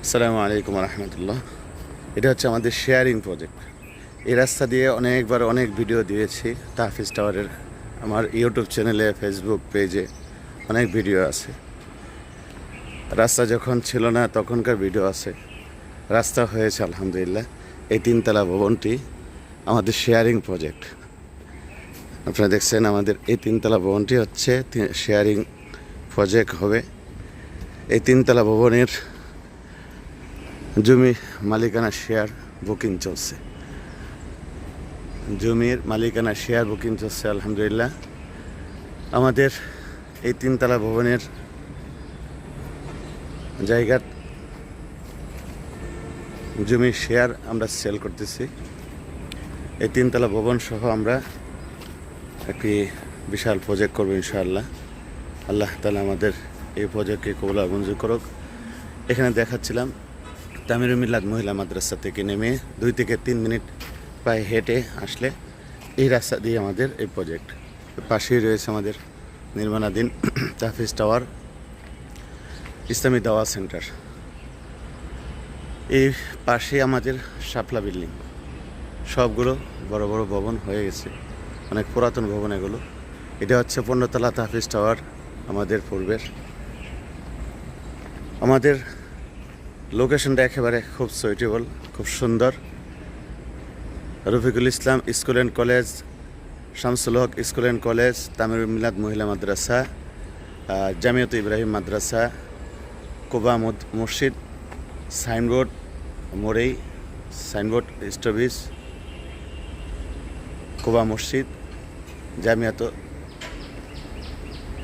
আসসালামু আলাইকুম রহমতুল্লাহ। এটা হচ্ছে আমাদের শেয়ারিং প্রজেক্ট। এই রাস্তা দিয়ে অনেকবার অনেক ভিডিও দিয়েছি তাহফিজ টাওয়ারের। আমার ইউটিউব চ্যানেলে, ফেসবুক পেজে অনেক ভিডিও আছে। রাস্তা যখন ছিল না তখনকার ভিডিও আছে। রাস্তা হয়েছে আলহামদুলিল্লাহ। এই তিনতলা ভবনটি আমাদের শেয়ারিং প্রজেক্ট। আপনারা দেখছেন আমাদের এই তিনতলা ভবনটি হচ্ছে শেয়ারিং প্রজেক্ট হবে। এই তিনতলা ভবনের জমি মালিকানা শেয়ার বুকিং চলছে। জমির মালিকানা শেয়ার বুকিং চলছে আলহামদুলিল্লাহ। আমাদের এই তিনতলা ভবনের জায়গার জমির শেয়ার আমরা সেল করতেছি। এই তিনতলা ভবন সহ আমরা একটি বিশাল প্রজেক্ট করবো ইনশাআল্লাহ। আল্লাহ তাআলা আমাদের এই প্রজেক্টকে কবুল আর মঞ্জুর করুক। এখানে দেখাচ্ছিলাম তামিরুল মিল্লাত মহিলা মাদ্রাসা থেকে নেমে 2 থেকে 3 মিনিট প্রায় হেঁটে আসলে এই রাস্তা দিয়ে আমাদের এই প্রজেক্ট। পাশেই রয়েছে আমাদের নির্মাণাধীন তাহফিজ টাওয়ার, ইসলামী দাওয়া সেন্টার। এই পাশে আমাদের শাপলা বিল্ডিং, সবগুলো বড় বড় ভবন হয়ে গেছে, অনেক পুরাতন ভবন এগুলো। এটা হচ্ছে 15 তলা তাহফিজ টাওয়ার আমাদের পূর্বের। আমাদের লোকেশনটা একেবারে খুব সুইটেবল, খুব সুন্দর। Rafiqul Islam school and college, Shamsul Haque school and college, Tamirul Milad Mohila মাদ্রাসা, জামিয়াত ইব্রাহিম মাদ্রাসা, কোবা মসজিদ, সাইনবোর্ড মোড়েই, সাইনবোর্ড স্টপিস, কোবা মসজিদ,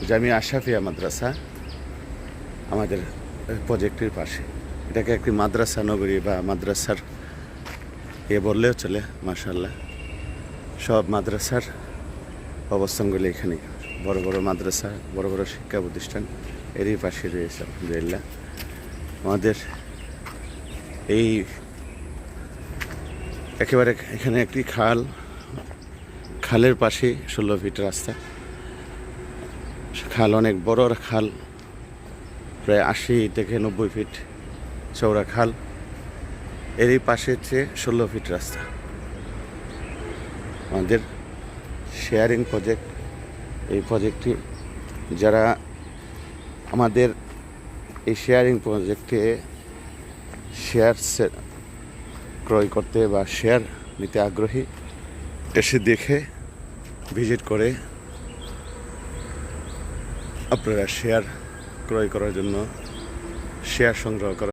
জামিয়া আশরাফিয়া মাদ্রাসা আমাদের প্রজেক্টের পাশে। এটাকে একটি মাদ্রাসা নগরী বা মাদ্রাসার বললেও চলে। মাশাআল্লাহ, সব মাদ্রাসার অবস্থানগুলি এখানে। বড় বড় মাদ্রাসা, বড় বড় শিক্ষা প্রতিষ্ঠান এরই পাশে রয়েছে আলহামদুলিল্লাহ। আমাদের এই একেবারে এখানে একটি খালের পাশে 16 ফিট রাস্তা। খাল অনেক বড় খাল, প্রায় 80 থেকে 90 ফিট চওড়া খাল। এরই পাশে হচ্ছে 16 ফিট রাস্তা। আমাদের শেয়ারিং প্রজেক্ট, এই প্রজেক্টটি যারা আমাদের এই শেয়ারিং প্রজেক্টে শেয়ার ক্রয় করতে বা শেয়ার নিতে আগ্রহী, এসে দেখে ভিজিট করে আপনারা শেয়ার ক্রয় করার জন্য, শেয়ার সংগ্রহ করার